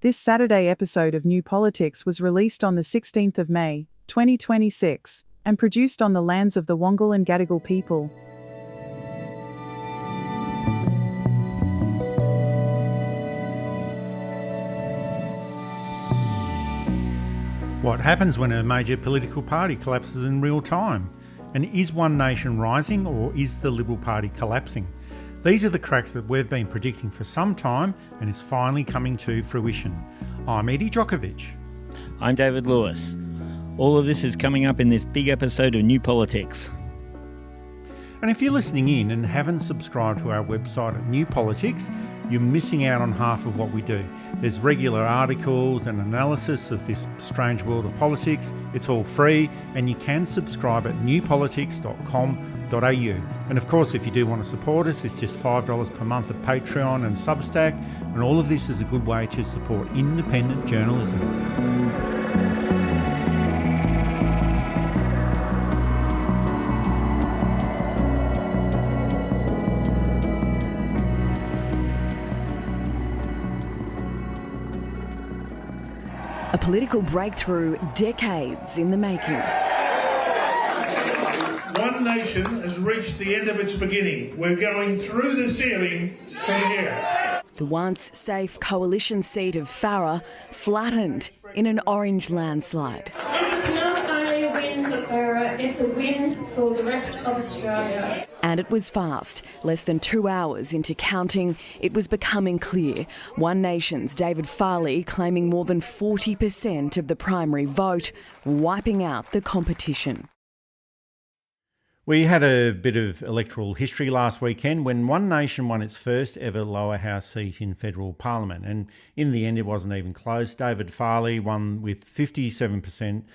This Saturday episode of New Politics was released on the 16th of May, 2026, and produced on the lands of the Wangal and Gadigal people. What happens when a major political party collapses in real time? And is one nation rising, or is the Liberal Party collapsing? These are the cracks that we've been predicting for some time and is finally coming to fruition. I'm Eddie Djokovic. I'm David Lewis. All of this is coming up in this big episode of New Politics. And if you're listening in and haven't subscribed to our website at New Politics, you're missing out on half of what we do. There's regular articles and analysis of this strange world of politics. It's all free, and you can subscribe at newpolitics.com.au. And of course, if you do want to support us, it's just $5 per month at Patreon and Substack, and all of this is a good way to support independent journalism. A political breakthrough decades in the making. One nation has reached the end of its beginning. We're going through the ceiling from here. The once safe coalition seat of Farah flattened in an orange landslide. It's not only a win for Farah, it's a win for the rest of Australia. And it was fast. Less than 2 hours into counting, it was becoming clear. One Nation's David Farley claiming more than 40% of the primary vote, wiping out the competition. We had a bit of electoral history last weekend when One Nation won its first ever lower house seat in federal parliament. And in the end, it wasn't even close. David Farley won with 57%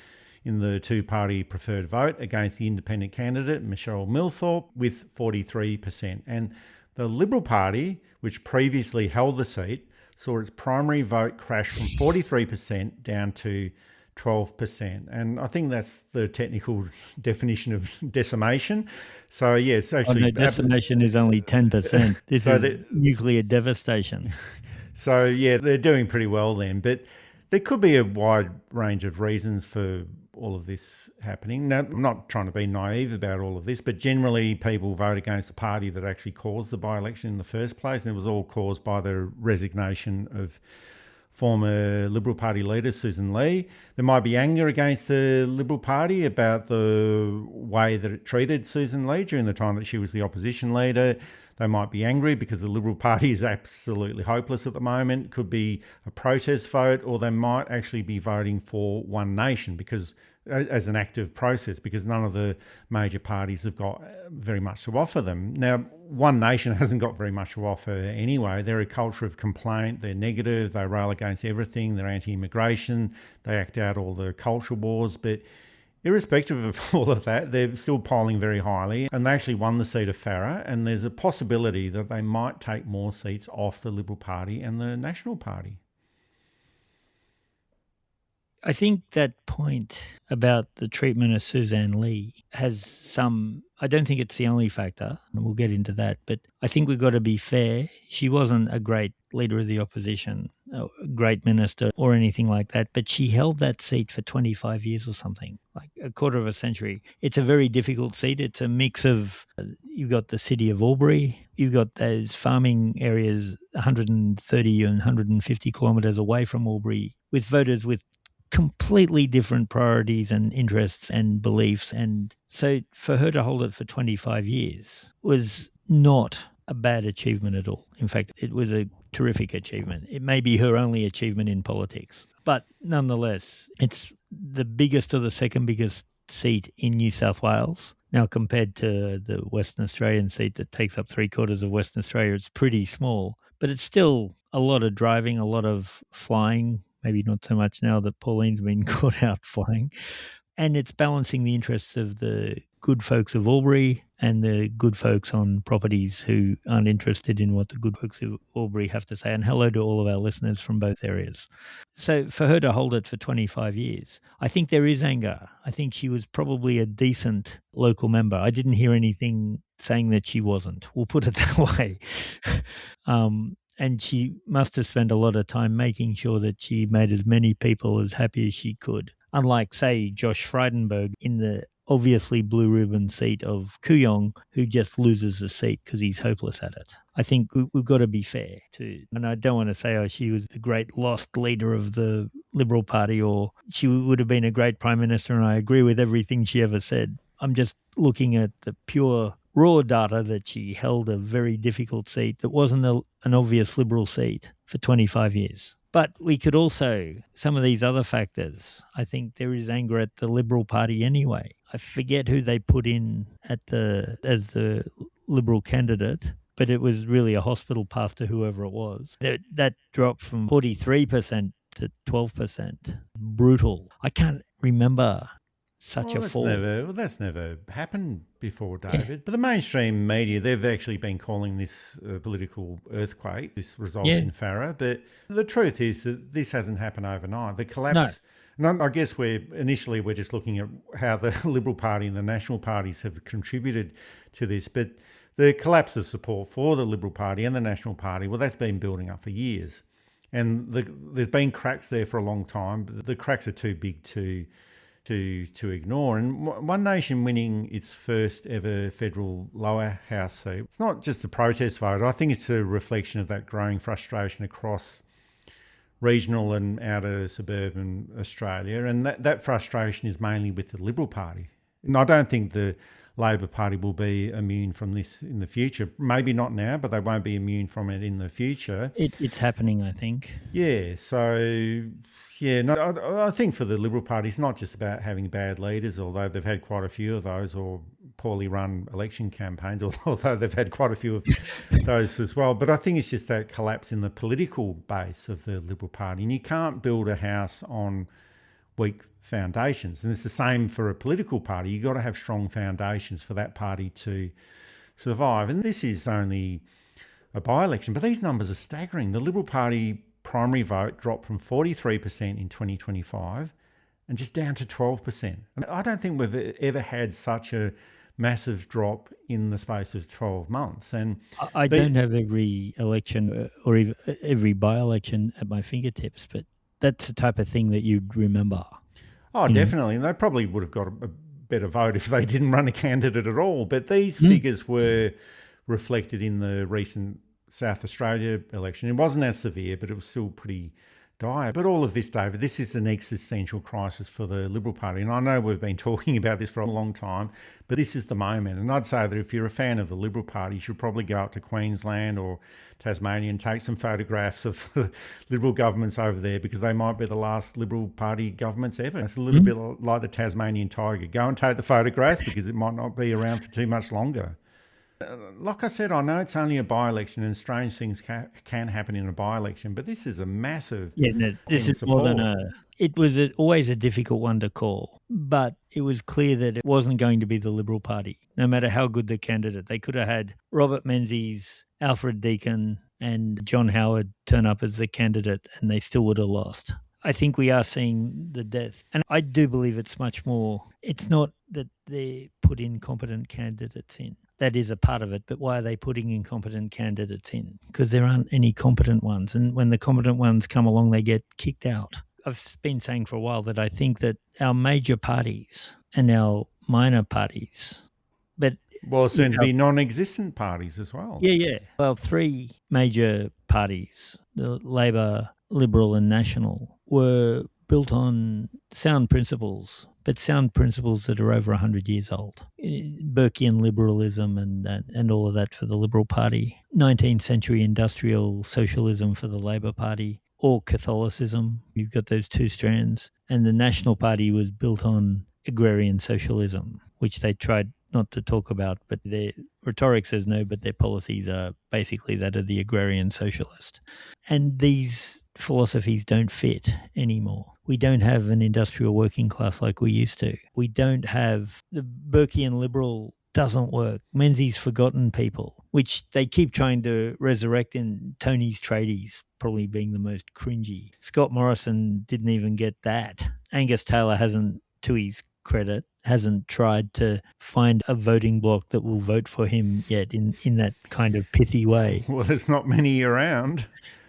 in the two-party preferred vote against the independent candidate, Michelle Milthorpe, with 43%. And the Liberal Party, which previously held the seat, saw its primary vote crash from 43% down to 12%. And I think that's the technical definition of decimation. So, yes, actually... decimation is only 10%. This is nuclear devastation. So, yeah, they're doing pretty well then. But there could be a wide range of reasons for all of this happening. Now, I'm not trying to be naive about all of this, but generally people vote against the party that actually caused the by-election in the first place, and it was all caused by the resignation of former Liberal Party leader Susan Lee. There might be anger against the Liberal Party about the way that it treated Susan Lee during the time that she was the opposition leader. They might be angry because the Liberal Party is absolutely hopeless at the moment. It could be a protest vote, or they might actually be voting for One Nation because as an active process, because none of the major parties have got very much to offer them. Now, One Nation hasn't got very much to offer anyway. They're a culture of complaint. They're negative. They rail against everything. They're anti-immigration. They act out all the culture wars. But irrespective of all of that, they're still polling very highly, and they actually won the seat of Farah, and there's a possibility that they might take more seats off the Liberal Party and the National Party. I think that point about the treatment of Suzanne Lee has some... I don't think it's the only factor, and we'll get into that, but I think we've got to be fair. She wasn't a great leader of the opposition, a great minister or anything like that, but she held that seat for 25 years or something, like a quarter of a century. It's a very difficult seat. It's a mix of, you've got the city of Albury, you've got those farming areas 130 and 150 kilometres away from Albury, with voters with completely different priorities and interests and beliefs. And so for her to hold it for 25 years was not a bad achievement at all. In fact, it was a terrific achievement. It may be her only achievement in politics, but nonetheless, it's the biggest or the second biggest seat in New South Wales. Now, compared to the Western Australian seat that takes up 3/4 of Western Australia, it's pretty small, but it's still a lot of driving, a lot of flying, maybe not so much now that Pauline's been caught out flying. And it's balancing the interests of the good folks of Albury and the good folks on properties who aren't interested in what the good folks of Albury have to say. And hello to all of our listeners from both areas. So for her to hold it for 25 years, I think there is anger. I think she was probably a decent local member. I didn't hear anything saying that she wasn't. We'll put it that way. And she must have spent a lot of time making sure that she made as many people as happy as she could. Unlike, say, Josh Frydenberg in the obviously blue ribbon seat of Kooyong, who just loses the seat because he's hopeless at it. I think we've got to be fair to, and I don't want to say, oh, she was the great lost leader of the Liberal Party, or she would have been a great Prime Minister, and I agree with everything she ever said. I'm just looking at the pure raw data that she held a very difficult seat that wasn't an obvious Liberal seat for 25 years. But we could also, some of these other factors, I think there is anger at the Liberal Party anyway. I forget who they put in as the Liberal candidate, but it was really a hospital pastor, whoever it was. That dropped from 43% to 12%. Brutal. I can't remember such a fall. That's never happened before, David. Yeah. But the mainstream media, they've actually been calling this a political earthquake, this result in Farah. But the truth is that this hasn't happened overnight. The collapse... No. And I guess we're just looking at how the Liberal Party and the national parties have contributed to this. But the collapse of support for the Liberal Party and the National Party, well, that's been building up for years. And there's been cracks there for a long time, but the cracks are too big to ignore. And One Nation winning its first ever federal lower house seat, it's not just a protest vote. I think it's a reflection of that growing frustration across regional and outer suburban Australia. And that frustration is mainly with the Liberal Party. And I don't think the Labor Party will be immune from this in the future. Maybe not now, but they won't be immune from it in the future. It's happening, I think. Yeah, so... Yeah, no, I think for the Liberal Party, it's not just about having bad leaders, although they've had quite a few of those, or poorly run election campaigns, although they've had quite a few of those as well. But I think it's just that collapse in the political base of the Liberal Party. And you can't build a house on weak foundations. And it's the same for a political party. You've got to have strong foundations for that party to survive. And this is only a by-election, but these numbers are staggering. The Liberal Party primary vote dropped from 43% in 2025 and just down to 12%. And I don't think we've ever had such a massive drop in the space of 12 months. And I don't have every election or even every by-election at my fingertips, but that's the type of thing that you'd remember. Oh, definitely. And they probably would have got a better vote if they didn't run a candidate at all. But these figures were reflected in the recent South Australia election. It wasn't as severe, but it was still pretty dire. But all of this, David, this is an existential crisis for the Liberal Party. And I know we've been talking about this for a long time, but this is the moment. And I'd say that if you're a fan of the Liberal Party, you should probably go up to Queensland or Tasmania and take some photographs of the Liberal governments over there, because they might be the last Liberal Party governments ever. It's a little bit like the Tasmanian tiger. Go and take the photographs, because it might not be around for too much longer. Like I said, I know it's only a by-election and strange things can happen in a by-election, but this is a massive... Yeah, no, this is more than a... It was always a difficult one to call, but it was clear that it wasn't going to be the Liberal Party, no matter how good the candidate. They could have had Robert Menzies, Alfred Deakin and John Howard turn up as the candidate, and they still would have lost. I think we are seeing the death. And I do believe it's much more... It's not that they put incompetent candidates in. That is a part of it, but why are they putting incompetent candidates in? Because there aren't any competent ones, and when the competent ones come along, they get kicked out. I've been saying for a while that I think that our major parties and our minor parties, but... Well, soon to be non-existent parties as well. Yeah. Well, three major parties, the Labor, Liberal and National, were built on sound principles, but sound principles that are over 100 years old. Burkean liberalism and all of that for the Liberal Party. 19th century industrial socialism for the Labor Party, or Catholicism. You've got those two strands. And the National Party was built on agrarian socialism, which they tried not to talk about, but their rhetoric says no, but their policies are basically that of the agrarian socialist. And these philosophies don't fit anymore. We don't have an industrial working class like we used to. We don't have... The Burkean liberal doesn't work. Menzies forgotten people, which they keep trying to resurrect in Tony's Tradies, probably being the most cringy. Scott Morrison didn't even get that. Angus Taylor hasn't, to his credit, hasn't tried to find a voting bloc that will vote for him yet in that kind of pithy way. Well, there's not many around.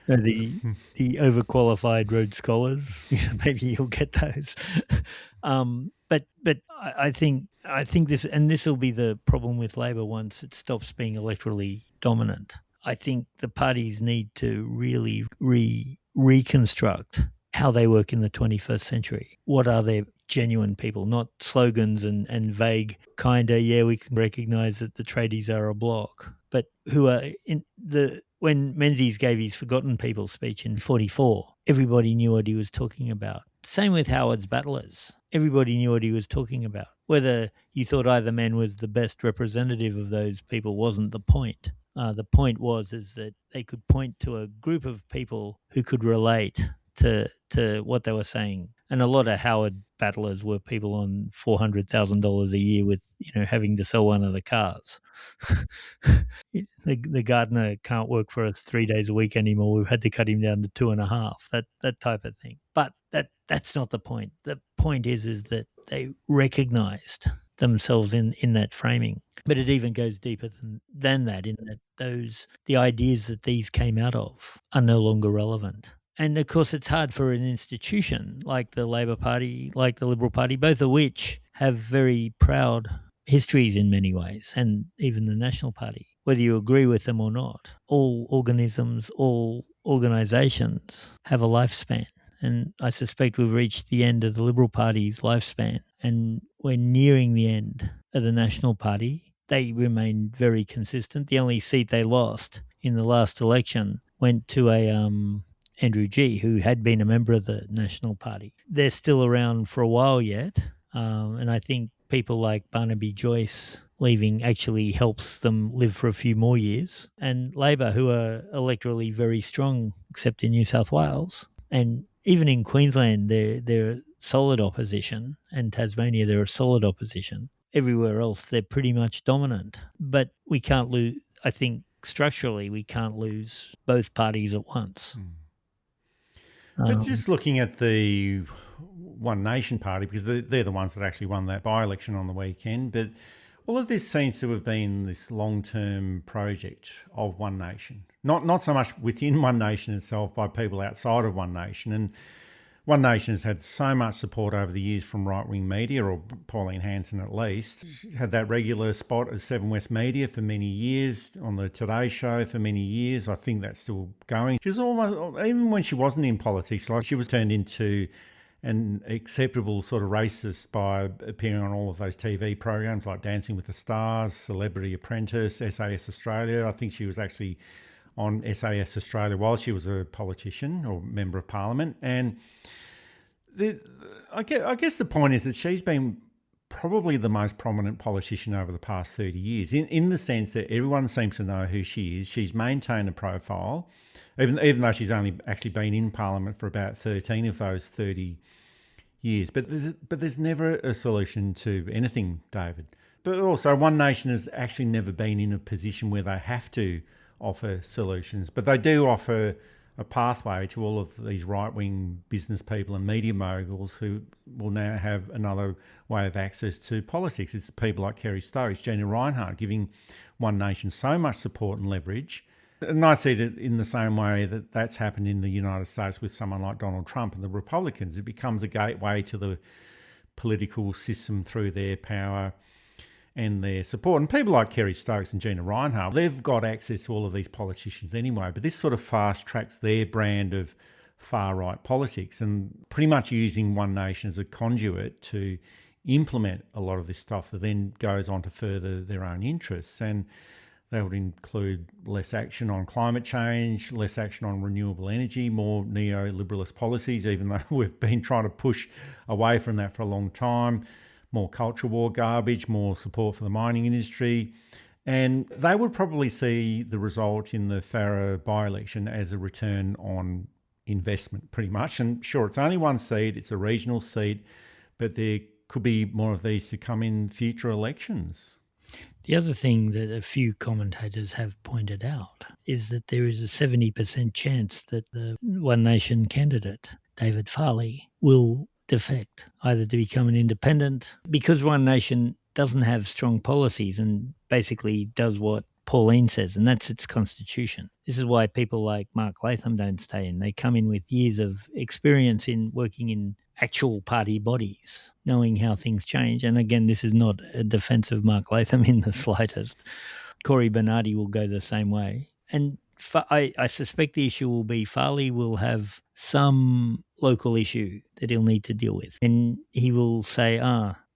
The overqualified Rhodes Scholars, maybe you'll get those. But I think this will be the problem with Labor once it stops being electorally dominant. I think the parties need to really reconstruct how they work in the 21st century. What are their genuine people, not slogans and vague we can recognise that the tradies are a bloc, but who are when Menzies gave his Forgotten People speech in 1944, everybody knew what he was talking about. Same with Howard's Battlers. Everybody knew what he was talking about. Whether you thought either man was the best representative of those people wasn't the point. The point was that they could point to a group of people who could relate to what they were saying. And a lot of Howard battlers were people on $400,000 a year with, having to sell one of the cars. The gardener can't work for us 3 days a week anymore. We've had to cut him down to 2.5, that type of thing. But that's not the point. The point is that they recognised themselves in that framing. But it even goes deeper than that, in that the ideas that these came out of are no longer relevant. And of course, it's hard for an institution like the Labor Party, like the Liberal Party, both of which have very proud histories in many ways, and even the National Party, whether you agree with them or not. All organisms, all organisations have a lifespan. And I suspect we've reached the end of the Liberal Party's lifespan, and we're nearing the end of the National Party. They remain very consistent. The only seat they lost in the last election went to Andrew Gee, who had been a member of the National Party. They're still around for a while yet, and I think people like Barnaby Joyce leaving actually helps them live for a few more years. And Labor, who are electorally very strong, except in New South Wales, and even in Queensland, they're solid opposition, and Tasmania, they're a solid opposition. Everywhere else, they're pretty much dominant. But we can't lose, I think, structurally, we can't lose both parties at once. But just looking at the One Nation Party, because they're the ones that actually won that by-election on the weekend, but all of this seems to have been this long-term project of One Nation. Not so much within One Nation itself, by people outside of One Nation. And One Nation has had so much support over the years from right-wing media, or Pauline Hanson at least. She had that regular spot at Seven West Media for many years, on the Today Show for many years. I think that's still going. She was almost, even when she wasn't in politics, like she was turned into an acceptable sort of racist by appearing on all of those TV programs like Dancing with the Stars, Celebrity Apprentice, SAS Australia. I think she was actually on SAS Australia while she was a politician or member of parliament. And I guess the point is that she's been probably the most prominent politician over the past 30 years, in the sense that everyone seems to know who she is. She's maintained a profile, even though she's only actually been in parliament for about 13 of those 30 years. But there's never a solution to anything, David. But also, One Nation has actually never been in a position where they have to offer solutions, but they do offer a pathway to all of these right-wing business people and media moguls who will now have another way of access to politics. It's people like Kerry Stokes, Gina Rinehart, giving One Nation so much support and leverage. And I see it in the same way that that's happened in the United States with someone like Donald Trump and the Republicans. It becomes a gateway to the political system through their power and their support. And people like Kerry Stokes and Gina Rinehart, they've got access to all of these politicians anyway, but this sort of fast tracks their brand of far-right politics, and pretty much using One Nation as a conduit to implement a lot of this stuff that then goes on to further their own interests. And that would include less action on climate change, less action on renewable energy, more neoliberalist policies, even though we've been trying to push away from that for a long time, more culture war garbage, more support for the mining industry. And they would probably see the result in the Farrer by-election as a return on investment, pretty much. And sure, it's only one seat, it's a regional seat, but there could be more of these to come in future elections. The other thing that a few commentators have pointed out is that there is a 70% chance that the One Nation candidate, David Farley, will defect, either to become an independent, because One Nation doesn't have strong policies and basically does what Pauline says, and that's its constitution. This is why people like Mark Latham don't stay in. They come in with years of experience in working in actual party bodies, knowing how things change. And again, this is not a defense of Mark Latham in the slightest. Corey Bernardi will go the same way. And I suspect the issue will be Farley will have some local issue that he'll need to deal with. And he will say,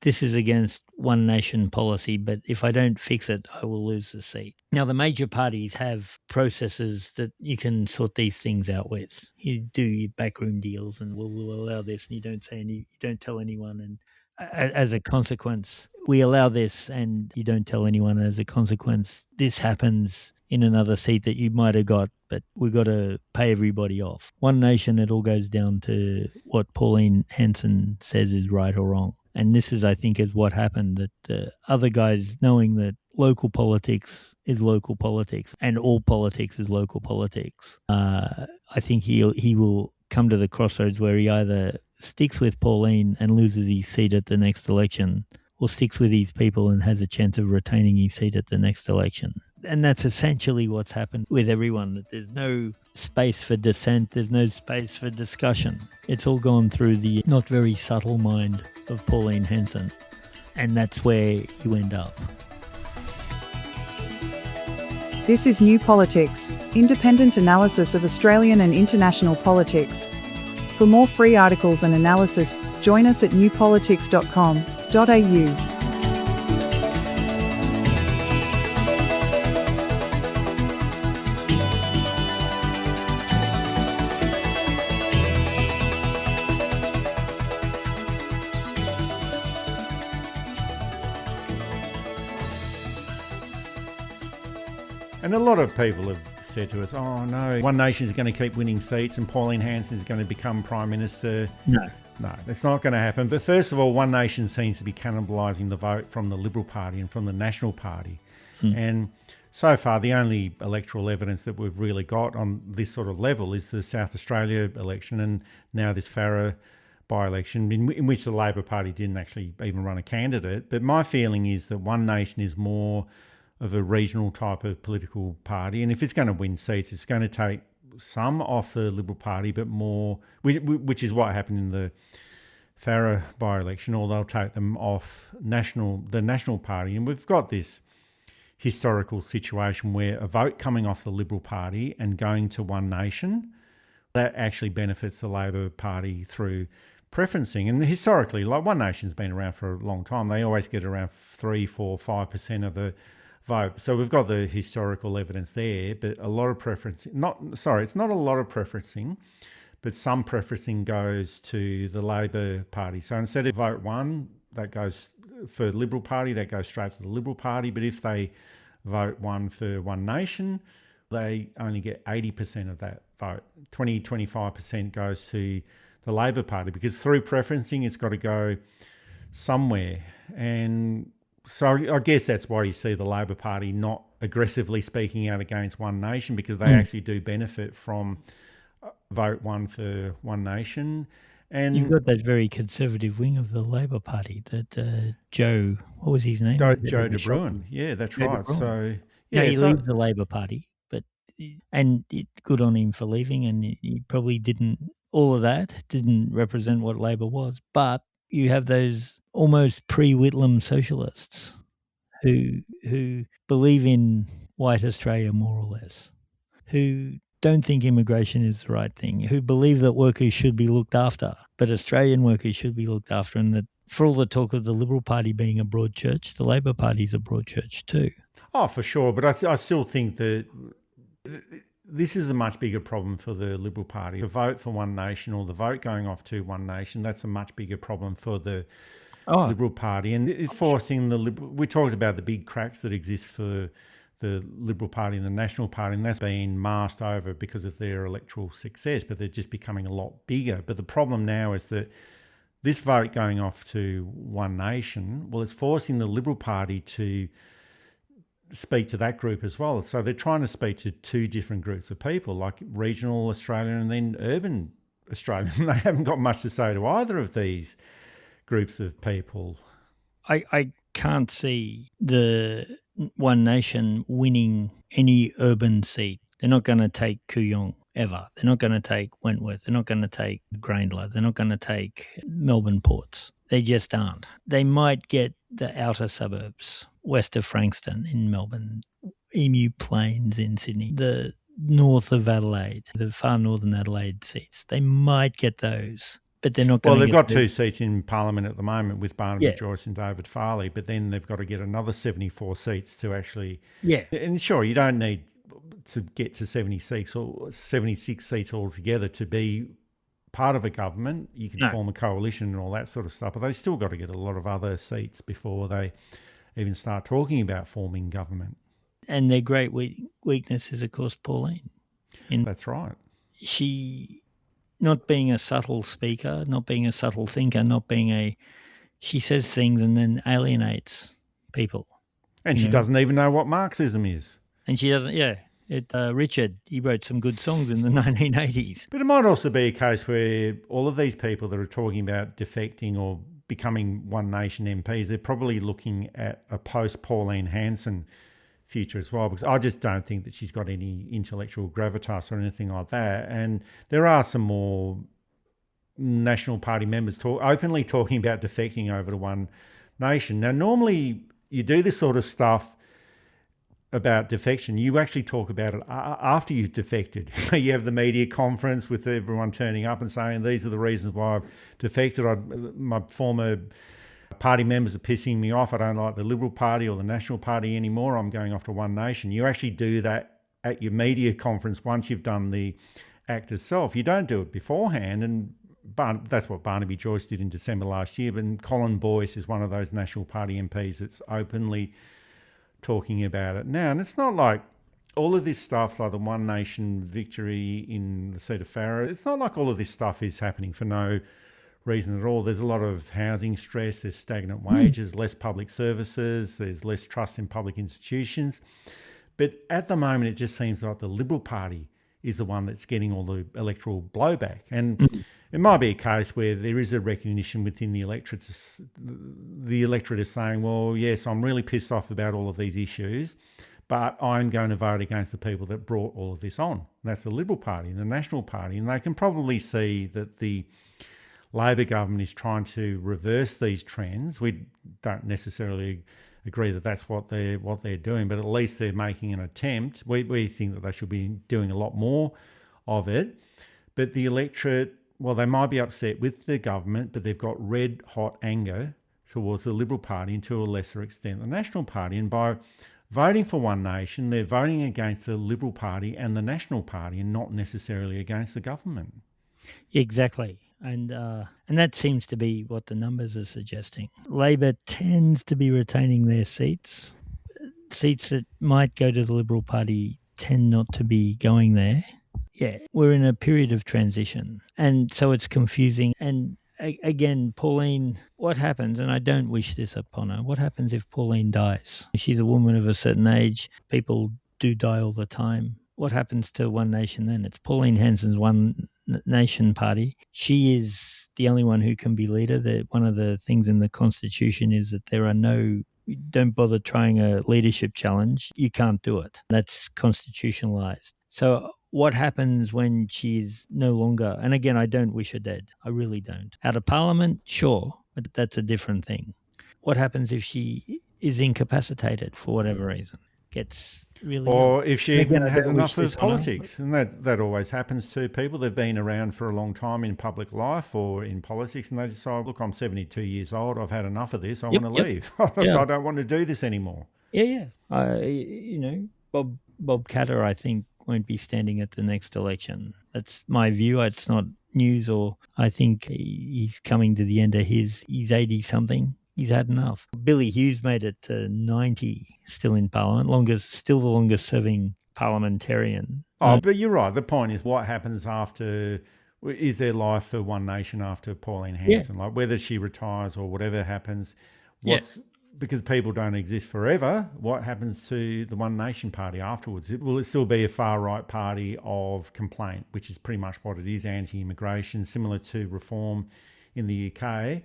this is against One Nation policy, but if I don't fix it, I will lose the seat. Now, the major parties have processes that you can sort these things out with. You do your backroom deals and we'll allow this, and you don't tell anyone. And as a consequence, we allow this and you don't tell anyone. As a consequence, this happens in another seat that you might have got, but we've got to pay everybody off. One Nation, it all goes down to what Pauline Hanson says is right or wrong. And this is, I think, is what happened, that the other guys, knowing that local politics is local politics and all politics is local politics, I think he will come to the crossroads where he either sticks with Pauline and loses his seat at the next election, or sticks with his people and has a chance of retaining his seat at the next election. And that's essentially what's happened with everyone, that there's no space for dissent, there's no space for discussion. It's all gone through the not very subtle mind of Pauline Hanson, and that's where you end up. This is New Politics, independent analysis of Australian and international politics. For more free articles and analysis, join us at newpolitics.com.au. And a lot of people have said to us, oh no, One Nation is going to keep winning seats and Pauline Hanson is going to become Prime Minister. No, that's not going to happen. But first of all, One Nation seems to be cannibalising the vote from the Liberal Party and from the National Party. And so far, the only electoral evidence that we've really got on this sort of level is the South Australia election and now this Farrer by-election in which the Labor Party didn't actually even run a candidate. But my feeling is that One Nation is more of a regional type of political party, and if it's going to win seats, it's going to take some off the Liberal Party, but more, which is what happened in the Farrer by-election, or they'll take them off the National Party. And we've got this historical situation where a vote coming off the Liberal Party and going to One Nation, that actually benefits the Labor Party through preferencing. And historically, like One Nation's been around for a long time, they always get around 3, 4, 5% of the vote. So we've got the historical evidence there, but a lot of preferencing, it's not a lot of preferencing, but some preferencing goes to the Labor Party. So instead of vote 1, that goes for the Liberal Party, that goes straight to the Liberal Party. But if they vote 1 for One Nation, they only get 80% of that vote. 25% goes to the Labor Party, because through preferencing, it's got to go somewhere. And so I guess that's why you see the Labor Party not aggressively speaking out against One Nation, because they actually do benefit from vote 1 for One Nation. And you've got that very conservative wing of the Labor Party that Joe, what was his name? Joe De Bruin. Yeah, that's right. So he leaves the Labor Party, good on him for leaving, and he probably didn't represent what Labor was, but you have those almost pre-Whitlam socialists who believe in white Australia more or less, who don't think immigration is the right thing, who believe that workers should be looked after, but Australian workers should be looked after, and that for all the talk of the Liberal Party being a broad church, the Labor Party is a broad church too. Oh, for sure. But I still think that this is a much bigger problem for the Liberal Party. The vote for One Nation, or the vote going off to One Nation, that's a much bigger problem for the Liberal Party. And it's forcing the Liberal... We talked about the big cracks that exist for the Liberal Party and the National Party, and that's been masked over because of their electoral success, but they're just becoming a lot bigger. But the problem now is that this vote going off to One Nation, well, it's forcing the Liberal Party to speak to that group as well. So they're trying to speak to two different groups of people, like regional Australia and then urban Australian. They haven't got much to say to either of these groups of people. I can't see the One Nation winning any urban seat. They're not going to take Kooyong ever. They're not going to take Wentworth. They're not going to take Grayndler. They're not going to take Melbourne Ports. They just aren't. They might get the outer suburbs, west of Frankston in Melbourne, Emu Plains in Sydney, the north of Adelaide, the far northern Adelaide seats. They might get those, but they're not going to Well, they've got 2 seats in Parliament at the moment with Barnaby Joyce and David Farley, but then they've got to get another 74 seats to actually... Yeah. And sure, you don't need to get to 76 or 76 seats altogether to be part of a government. You can form a coalition and all that sort of stuff, but they still got to get a lot of other seats before they even start talking about forming government. And their great weakness is, of course, Pauline. That's right. She, not being a subtle speaker, not being a subtle thinker, she says things and then alienates people. And she doesn't even know what Marxism is. And she doesn't, Richard, he wrote some good songs in the 1980s. But it might also be a case where all of these people that are talking about defecting or becoming One Nation MPs, they're probably looking at a post-Pauline Hanson future as well, because I just don't think that she's got any intellectual gravitas or anything like that. And there are some more National Party members openly talking about defecting over to One Nation. Now, normally you do this sort of stuff about defection, you actually talk about it after you've defected. You have the media conference with everyone turning up and saying, these are the reasons why I've defected. My former party members are pissing me off. I don't like the Liberal Party or the National Party anymore. I'm going off to One Nation. You actually do that at your media conference once you've done the act itself. You don't do it beforehand, and that's what Barnaby Joyce did in December last year. But Colin Boyce is one of those National Party MPs that's openly talking about it now. And it's not like all of this stuff, like the One Nation victory in the seat of Farrer, it's not like all of this stuff is happening for no reason at all. There's a lot of housing stress, there's stagnant wages, less public services, there's less trust in public institutions. But at the moment, it just seems like the Liberal Party is the one that's getting all the electoral blowback. And it might be a case where there is a recognition within the electorate. The electorate is saying, well, yes, I'm really pissed off about all of these issues, but I'm going to vote against the people that brought all of this on. And that's the Liberal Party and the National Party. And they can probably see that the Labor government is trying to reverse these trends. We don't necessarily agree that that's what they're doing, but at least they're making an attempt. We think that they should be doing a lot more of it. But the electorate, well, they might be upset with the government, but they've got red hot anger towards the Liberal Party and to a lesser extent the National Party. And by voting for One Nation, they're voting against the Liberal Party and the National Party and not necessarily against the government. Exactly. And that seems to be what the numbers are suggesting. Labor tends to be retaining their seats. Seats that might go to the Liberal Party tend not to be going there. Yeah, we're in a period of transition, and so it's confusing. And again, Pauline, what happens, and I don't wish this upon her, what happens if Pauline dies? She's a woman of a certain age. People do die all the time. What happens to One Nation then? It's Pauline Hanson's One Nation Party. She is the only one who can be leader. One of the things in the Constitution is that don't bother trying a leadership challenge. You can't do it. That's constitutionalized. So what happens when she's no longer, and again, I don't wish her dead. I really don't. Out of Parliament, sure, but that's a different thing. What happens if she is incapacitated for whatever reason? Gets really or if she even has enough of politics, and that always happens to people. They've been around for a long time in public life or in politics, and they decide, look, I'm 72 years old, I've had enough of this, I want to leave. I don't want to do this anymore. Bob Katter, I think, won't be standing at the next election. That's my view. It's not news, or I think he's coming to the end of he's 80-something. He's had enough. Billy Hughes made it to 90, still in Parliament, still the longest serving parliamentarian. Oh, but you're right. The point is, what happens after? Is there life for One Nation after Pauline Hanson? Like whether she retires or whatever happens, because people don't exist forever, what happens to the One Nation Party afterwards? Will it still be a far-right party of complaint, which is pretty much what it is, anti-immigration, similar to Reform in the UK?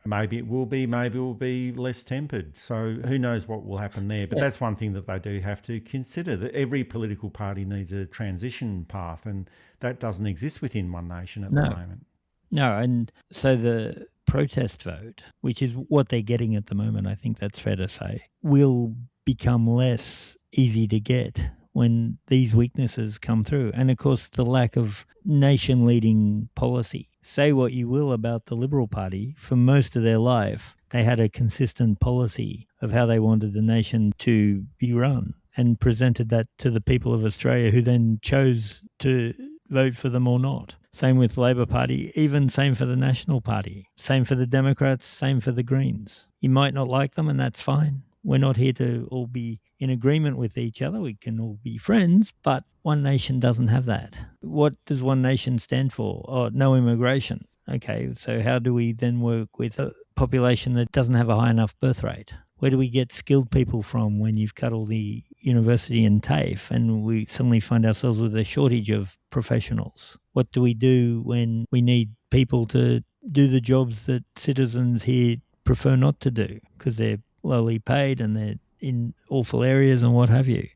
Maybe it will be less tempered. So who knows what will happen there. But that's one thing that they do have to consider, that every political party needs a transition path, and that doesn't exist within One Nation at the moment. No, and so the protest vote, which is what they're getting at the moment, I think that's fair to say, will become less easy to get when these weaknesses come through. And of course, the lack of nation-leading policy. Say what you will about the Liberal Party, for most of their life, they had a consistent policy of how they wanted the nation to be run and presented that to the people of Australia, who then chose to vote for them or not. Same with Labor Party, even same for the National Party, same for the Democrats, same for the Greens. You might not like them, and that's fine. We're not here to all be in agreement with each other. We can all be friends, but One Nation doesn't have that. What does One Nation stand for? Oh, no immigration. Okay, so how do we then work with a population that doesn't have a high enough birth rate? Where do we get skilled people from when you've cut all the university and TAFE and we suddenly find ourselves with a shortage of professionals? What do we do when we need people to do the jobs that citizens here prefer not to do because they're lowly paid and they're in awful areas and what have you?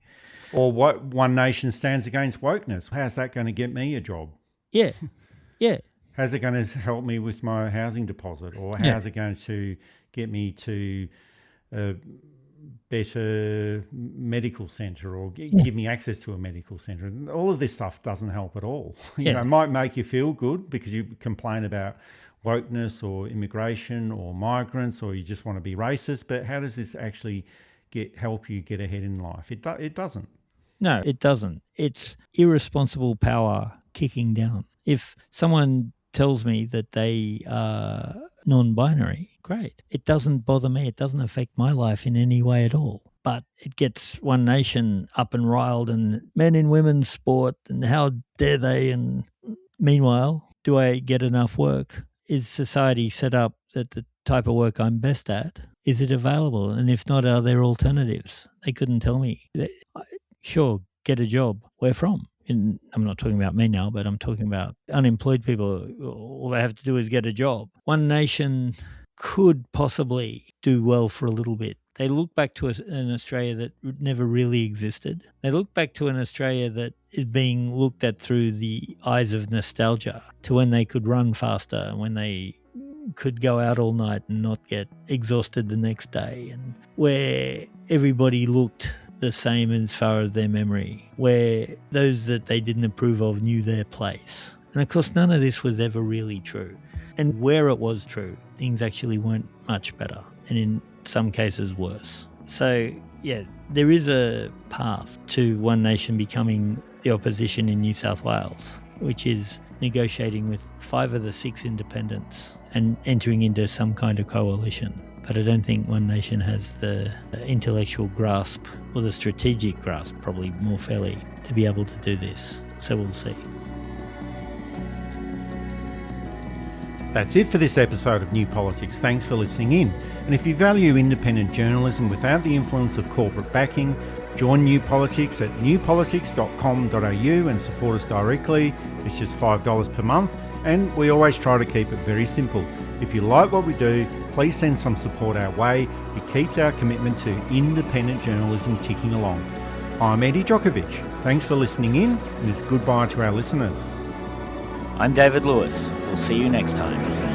Or what One Nation stands against wokeness. How's that going to get me a job? Yeah, yeah. How's it going to help me with my housing deposit? Or how's it going to get me to a better medical centre or give me access to a medical centre? And all of this stuff doesn't help at all. You know, it might make you feel good because you complain about wokeness or immigration or migrants, or you just want to be racist, but how does this actually help you get ahead in life? It doesn't. No, it doesn't. It's irresponsible power kicking down. If someone tells me that they are non-binary, great. It doesn't bother me. It doesn't affect my life in any way at all. But it gets One Nation up and riled, and men in women's sport, and how dare they? And meanwhile, do I get enough work? Is society set up that the type of work I'm best at, is it available? And if not, are there alternatives? They couldn't tell me. Sure, get a job. Where from? And I'm not talking about me now, but I'm talking about unemployed people. All they have to do is get a job. One Nation could possibly do well for a little bit. They look back to an Australia that never really existed. They look back to an Australia that is being looked at through the eyes of nostalgia, to when they could run faster, when they could go out all night and not get exhausted the next day, and where everybody looked the same as far as their memory, where those that they didn't approve of knew their place. And of course, none of this was ever really true. And where it was true, things actually weren't much better, and in some cases worse. So, yeah, there is a path to One Nation becoming the opposition in New South Wales, which is negotiating with 5 of the 6 independents and entering into some kind of coalition. But I don't think One Nation has the intellectual grasp, or the strategic grasp, probably more fairly, to be able to do this. So we'll see. That's it for this episode of New Politics. Thanks for listening in. And if you value independent journalism without the influence of corporate backing, join New Politics at newpolitics.com.au and support us directly. It's just $5 per month, and we always try to keep it very simple. If you like what we do, please send some support our way. It keeps our commitment to independent journalism ticking along. I'm Eddie Djokovic. Thanks for listening in, and it's goodbye to our listeners. I'm David Lewis. We'll see you next time.